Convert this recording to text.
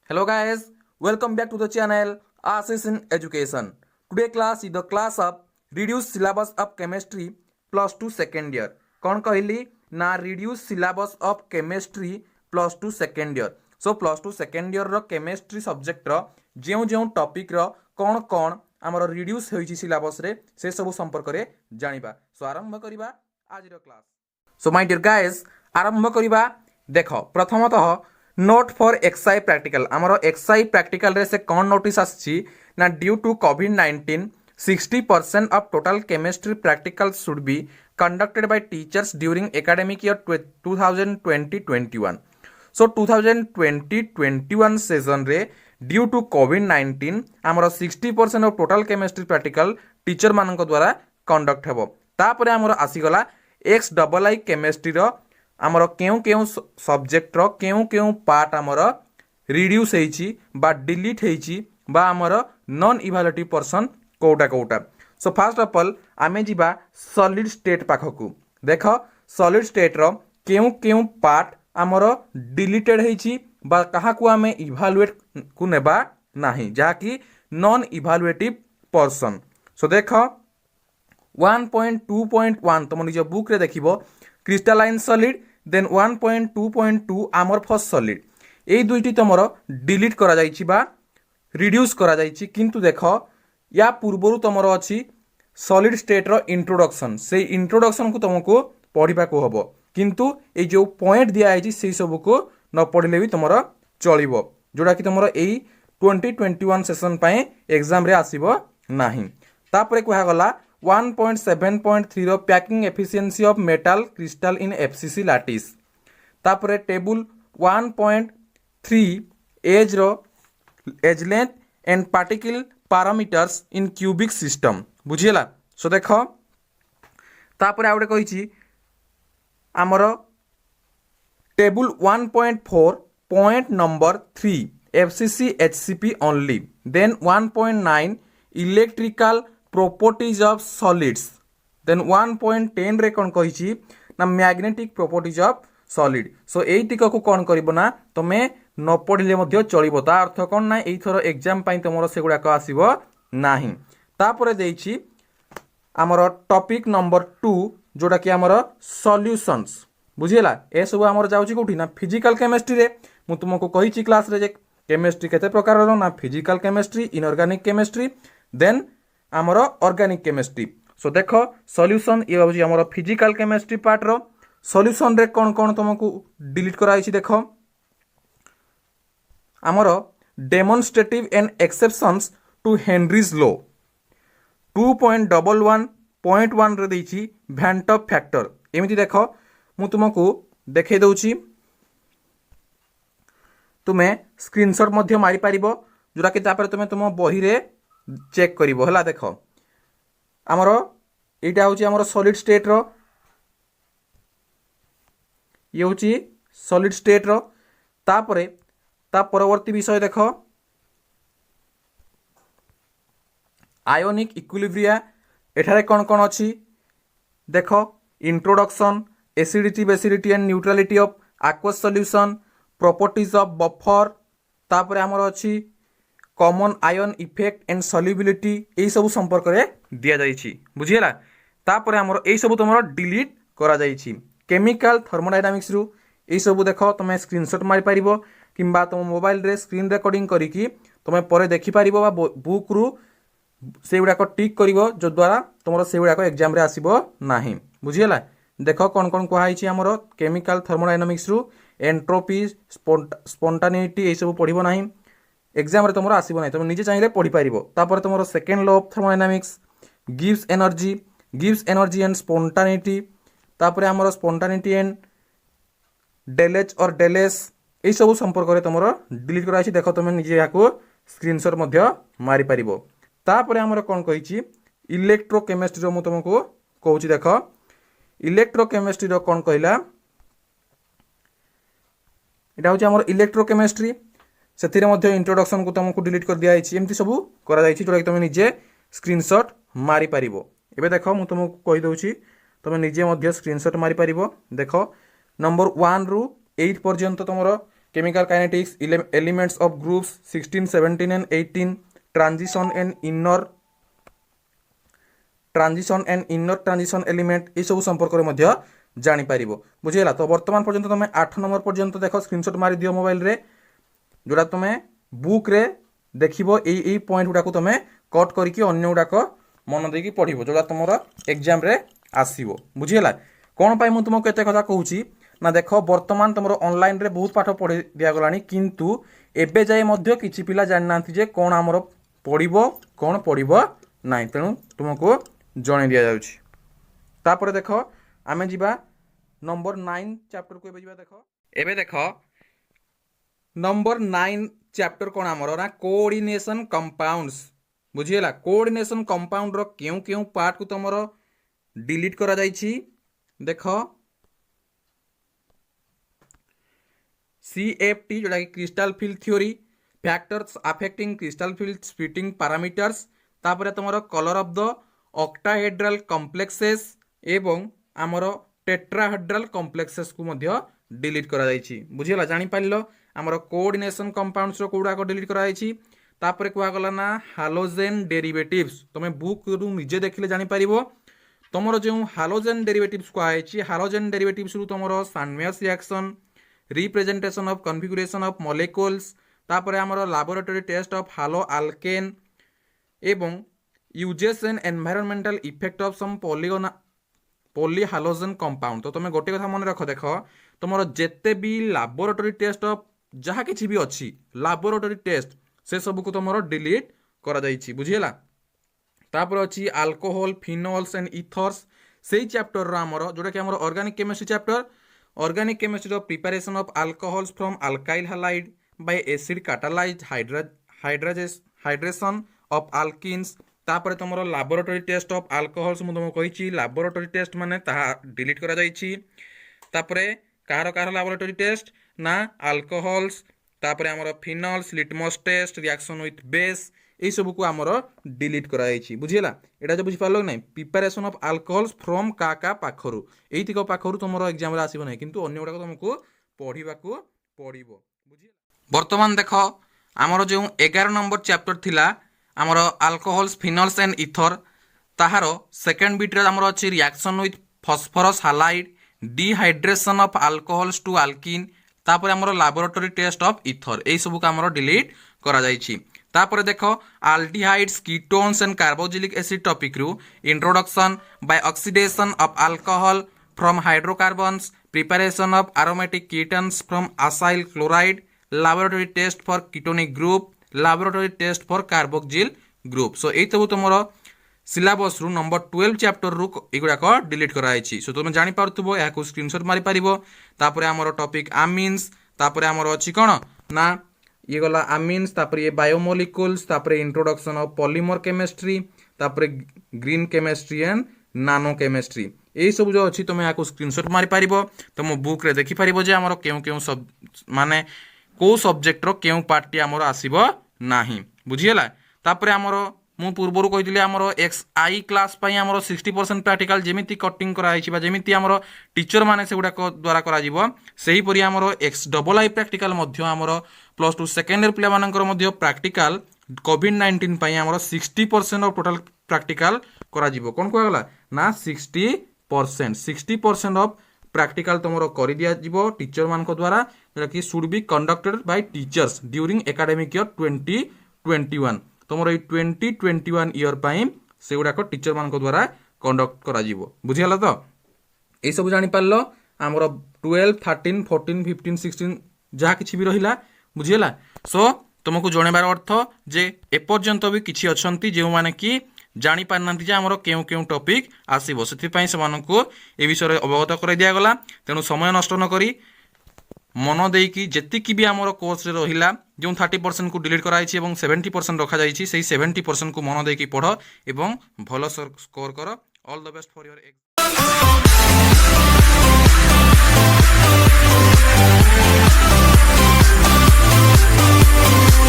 Hello guys, welcome back to the channel Assis in Education. Today class is the class of reduced syllabus of chemistry plus 2 second year. कौन कहली ना reduced syllabus of chemistry plus 2 second year. So plus 2 second year row chemistry subject रो जो topic रो कौन आमर reduce होइछि syllabus रे से सब संपर्क रे जानिबा. So आरंभ करिबा आज रो class. So my dear guys, आरंभ करिबा देखो प्रथमतः नोट फॉर एक्सआई प्रैक्टिकल आमर एक्सआई प्रैक्टिकल रे से कौन नोटिस आछि ना ड्यू टू कोविड-19 60% of total chemistry practical should be conducted by teachers during academic year 2020-21. So 2020-21 session रे ड्यू टू कोविड-19 आमर 60% of total chemistry practical teacher मानक द्वारा कंडक्ट हेबो. तापरे आमर आसीगला एक्स डबल आई केमिस्ट्री रो आमर केउ केउ सब्जेक्ट रो केउ केउ पार्ट आमर रिड्यूस हेछि बा डिलीट हेछि बा आमर नॉन इवैल्यूएटिव पर्सन कोटा. सो फर्स्ट ऑफ ऑल आमे जिबा सॉलिड स्टेट पाखकु. देखो सॉलिड स्टेट रो केउ केउ पार्ट आमर डिलीटेड हेछि बा कहा को आमे इवैल्यूएट को नेबा नाही जहा कि नॉन इवैल्यूएटिव पर्सन. सो देखो 1.2.1 तुम निज बुक रे देखिबो crystalline solid then 1.2.2 amorphous solid ए दुईटी तुमर डिलीट करा जाइछि बा रिड्यूस करा जाइछि. किंतु देखो या पूर्वरु तुमर अछि सॉलिड स्टेट रो इंट्रोडक्शन से इंट्रोडक्शन को तुमको पढ़िबा को हबो. किंतु ए जो पॉइंट दिया आइछि से सब को न पढ़िले भी तुमर चलिबो जोडा कि तुमर एई 2021 सेशन पय एग्जाम रे आसीबो नाही. तापरे कोहा गला 1.7.3 रो packing efficiency of metal crystal in FCC lattice. तापरे टेबल 1.3 एज रो edge length and particle parameters in cubic system बुझिला. सो देखो तापरे आउटे कहिछि हमर table 1.4 point number 3 FCC HCP only. Then 1.9 electrical properties of solids. then 1.10 रे कौन कही ना magnetic properties of solid. So एई टिक को कौन करिवो ना तमे न पढ़िले मध्य चलिवो. ता अर्थ कौन ना एई थरो एग्जाम पई तमरो सेगुडा को आसीबो नाही. तापरे देइछि हमर टॉपिक नंबर 2 जोडा कि हमर सॉल्यूशंस बुझिला. ए सब हमर जाउछि कोठी ना फिजिकल केमिस्ट्री रे. मु तुमको कहिछि क्लास रे जे केमिस्ट्री केते प्रकार रो ना physical chemistry inorganic chemistry then आमर ऑर्गेनिक केमिस्ट्री. सो देखो सॉल्यूशन ये होछि हमर फिजिकल केमिस्ट्री पार्ट रो. सॉल्यूशन रे कोन कोन तुमको डिलीट कराइछि देखो आमर demonstrative and exceptions to Henry's law 2.11.1 रे दैछि वैन टॉप फैक्टर. एमिति देखो मु तुमको देखै दउछि तुमे स्क्रीनशॉट मध्य मारि पारिबो जोरा कि तापर तुमे तुम बही रे चेक करिवो हला. देखो आमर एटा होछि आमर सॉलिड स्टेट रो ये होछि सॉलिड स्टेट रो. तापरे ता परवर्ती विषय देखो आयोनिक इक्विलिब्रिया एठारे कोन कोन अछि देखो introduction acidity basicity and neutrality of aqueous solution properties of buffer. तापरे आमर अछि common ion effect and solubility एई सब संपर्क रे दिया जाइछि बुझियला. तापरे हमर एई सब तुमरो डिलीट करा जाइछि. केमिकल थर्मोडायनामिक्स रु एई सब देखो तमे स्क्रीनशॉट मारि पारिबो किंबा तुम मोबाइल रे स्क्रीन रिकॉर्डिंग करिकि तमे परे देखि पारिबो बा बुक रु सेउडा को टिक करिवो जो द्वारा तुमरो सेउडा को एग्जाम रे आसीबो नाही बुझियला. देखो कोन कोन कोहा आइछि हमरो केमिकल थर्मोडायनामिक्स रु एंट्रोपी स्पॉन्टानिटी एई सब पढिबो नाही एग्जाम रे तुमरो आसीबो नाही. तुम निजे चाहिए पढ़ी पारिबो. तापर तुमरो सेकंड लॉ ऑफ थर्मोडायनामिक्स गिव्स एनर्जी एंड स्पॉन्टानिटी. तापर हमरो स्पॉन्टानिटी एंड डेलेज और डेलेस एई सब संपर्क रे तुमरो डिलीट कराइछि. देखो तुम निजे याको स्क्रीनशॉट मध्य मारि पारिबो. तापर हमरो कोन कहिछि इलेक्ट्रोकेमिस्ट्री रो मु तुमको कहूछि. देखो इलेक्ट्रोकेमिस्ट्री रो कोन कहिला एटा होछि हमरो इलेक्ट्रोकेमिस्ट्री से इंट्रोडक्शन को तुमको डिलीट कर दिया एमती सब करा जोटा कि तुम निजे स्क्रीनशॉट मारि पारिबो. एबे देखो मु तुमको कहि दउछि तुम निजे स्क्रीनशॉट मारि पारिबो. देखो नंबर 1 रु 8 पर्यंत तुमरो chemical kinetics, elements of groups 16, 17 and 18, transition and inner transition element এই সব সম্পর্কে মধ্যে জানি পারিব বুঝিলা। তো বর্তমান পর্যন্ত তুমি 8 নম্বর পর্যন্ত দেখো স্ক্রিনশট মারি দিও মোবাইল রে, जोड़ा তুমি বুক রে দেখিব এই পয়েন্ট গুড়াক তুমি কট করিকি অন্য গুড়াক মন ଦେଇକି পড়িব, जोड़ा তোমার एग्जाम রে আসিব বুঝিলা। কোন পাই মু তোমাকে এতে কথা কହୁছি না, দেখ বর্তমান তোমার অনলাইন রে বহুত পাঠ পড়ি দিয়া গলানি, কিন্তু এবে যাই মধ্য কিছু পিলা জানি নান্তি যে কোন আমার পড়িব কোন পড়িব নাই, তেণু তোমাকে জনাই দিয়া যাଉଛି। তারপরে দেখ আমি যা নম্বর 9 চ্যাপ্টর কু এবে যা, দেখ এবে দেখ নম্বর 9 চ্যাপ্টর কোন আমার না কোঅর্ডিনেশন কম্পাউন্ডস বুঝিলা। কোঅর্ডিনেশন কম্পাউন্ড র কেউ কেউ পার্ট কু তোমার ডিলিট করা যাইছি, দেখ CFT जोटा कि crystal field theory, factors affecting crystal field splitting parameters, तापर तुम colour of the octahedral complexes एवं आमर टेट्राहेड्रल कॉम्प्लेक्सेस को मध्य डिलीट करा जाइछि बुझिला। जानि पाइलो आमर कोऑर्डिनेशन कंपाउंड्स रो कोडा को डिलीट करा जाइछि। तापर कुआ गला ना हालोजेन डेरिवेटिव्स, तुम बुक रु निजे देखिले जानि पारिबो तुमरो जो हालोजेन डेरिवेटिव्स को आइछि, हालोजेन डेरिवेटिव्स रु तुमरो Sandmeyer's reaction, representation of configuration of molecules, तापर आमर laboratory test of haloalkane एवं uses and environmental effect of some polyhalogen compound. तो तुम गोटे कथा मन रख, देख तुम जेते भी लैबोरेटरी टेस्ट ऑफ जहाँ किसी भी अच्छी लैबोरेटरी टेस्ट से सब को तुम डिलीट करा जाइछि बुझिला। तापर अच्छी अल्कोहल फिनोल्स एंड इथर्स से चैप्टर आमर जोटा कि आमर organic chemistry chapter, organic chemistry of preparation of alcohols from alkyl halide by acid catalysed hydration of alkenes. तापर तुमरो लैबोरेटरी टेस्ट ऑफ अल्कोहल्स मु तुमको कहिछि लैबोरेटरी टेस्ट माने ताहा डिलीट करा जाइछि। तापर कार कार लैबोरेटरी टेस्ट ना अल्कोहल्स, तापर हमरो phenols, litmus test, reaction with base এই সব কু আমার ডিলিট করা যাইছি বুঝিলা। এটা যে বুঝি পারলো নাই প্রিপারেশন অফ আলকোহলস ফ্রম কা পাখরু এইতিক পাখরু তোমার এক্সাম রে আসিব নাই, কিন্তু অন্য গুড়াক তোমাকে পড়িবাকু পড়িব বুঝিলা। বর্তমান দেখ আমার যে 11 নম্বর চ্যাপ্টর থিলা আমার আলকোহলস ফিনলস এন্ড ইথর, তাহার সেকেন্ড বিটরে আমার আছে reaction with phosphorus halide, dehydration of alcohols to alkene, তারপরে আমার ল্যাবরেটরি টেস্ট অফ ইথর এই সবুক আমার ডিলিট করা যাইছি। तापर देख aldehydes ketones and carboxylic acid topic रु introduction by oxidation of alcohol from hydrocarbons, preparation of aromatic ketones from acyl chloride, laboratory test for ketonic group, laboratory test for carboxyl group. So ये सब तुम syllabus रु number 12 chapter रु एगुड़ाक delete कराई। सो तुम जानी पारुथबो याकू screenshot मारी पारिबो। तापर आमर टॉपिक आमीन्स, तापर आमर अछि कोन ना ये गला आमीन्स, तापर ये बायोमोलिक्यूल्स, तापर इंट्रोडक्शन ऑफ पॉलीमर केमिस्ट्री, तापर ग्रीन केमिस्ट्री एंड नानो केमिस्ट्री यही सब जो अच्छी तुम यहाँ स्क्रीनशॉट मारी पारिबो। तुम बुक रे देखि पारिबो जे हमर केउ केउ सब माने को सब्जेक्ट रो केउ पार्ट टी हमर आसीबो नाही बुझियला। तापर हमर मु पूर्वरु कहितली हमर XI क्लास पई हमर 60% प्रैक्टिकल जेमिति कटिंग करा आइछि बा जेमिति हमर टीचर माने सेगुडा को द्वारा करा जिवो सेही परि हमर XII प्रैक्टिकल मध्य हमर प्लस 2 सेकेंड इयर प्ले मानकर मध्य प्रैक्टिकल कोविड-19 पई हमर 60% ऑफ टोटल प्रैक्टिकल करा जिवो। कोन को गला ना 60% ऑफ प्रैक्टिकल तुमरो करि दिया जिवो टीचर मान को द्वारा, जेटा कि should be conducted by teachers during academic year 2021। तुमरो 2021 ईयर पाई सेगुडाक टीचर मान को द्वारा कंडक्ट करा जिवो बुझियला। तो ए सब जानि पारलो हमरो 12 13 14 15 16 जहा किछि भी रहिला बुझियला। सो तुमको जणेबार अर्थ जे एपर्यंत भी किछि अछंती जे माने कि जानि पारनांती जे हमरो केउ केउ टॉपिक आसीबो, सेति पई समानको ए विषय रे अवगत करै दिया गला। तेनु समय नष्ट न करी मन देकी जेतिकी भी आमर कोर्स रे रहिला जो 30% को डिलीट कराई एवं 70% रखा जाइछि सेही 70% को मन देकी पढ़ एवं भल स्कोर कर। All the best for your exam.